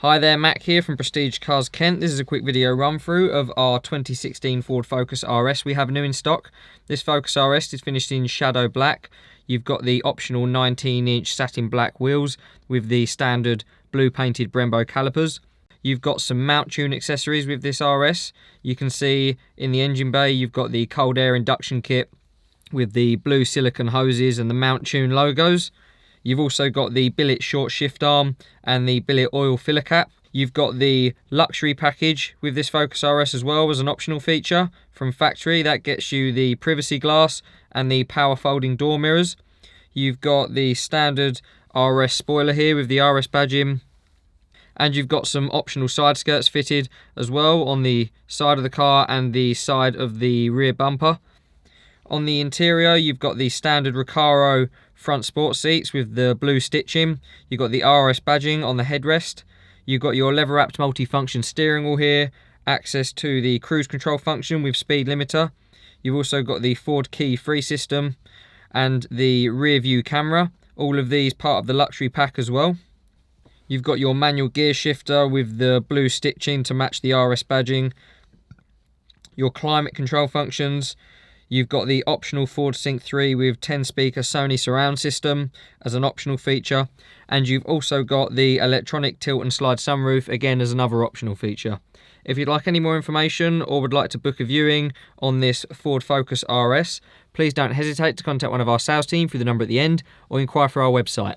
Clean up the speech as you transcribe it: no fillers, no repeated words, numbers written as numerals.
Hi there, Mac here from Prestige Cars Kent. This is a quick video run through of our 2016 Ford Focus RS we have new in stock. This Focus RS is finished in shadow black. You've got the optional 19-inch satin black wheels with the standard blue painted Brembo calipers. You've got some Mountune accessories with this RS. You can see in the engine bay you've got the cold air induction kit with the blue silicone hoses and the Mountune logos. You've also got the Billet short shift arm and the Billet oil filler cap. You've got the luxury package with this Focus RS as well as an optional feature from factory. That gets you the privacy glass and the power folding door mirrors. You've got the standard RS spoiler here with the RS badging. And you've got some optional side skirts fitted as well on the side of the car and the side of the rear bumper. On the interior, you've got the standard Recaro front sport seats with the blue stitching. You've got the RS badging on the headrest. You've got your leather-wrapped multi-function steering wheel here, access to the cruise control function with speed limiter. You've also got the Ford Key Free system and the rear view camera. All of these part of the luxury pack as well. You've got your manual gear shifter with the blue stitching to match the RS badging. Your climate control functions. You've got the optional Ford Sync 3 with 10-speaker Sony surround system as an optional feature. And you've also got the electronic tilt and slide sunroof, again as another optional feature. If you'd like any more information or would like to book a viewing on this Ford Focus RS, please don't hesitate to contact one of our sales team through the number at the end or inquire through our website.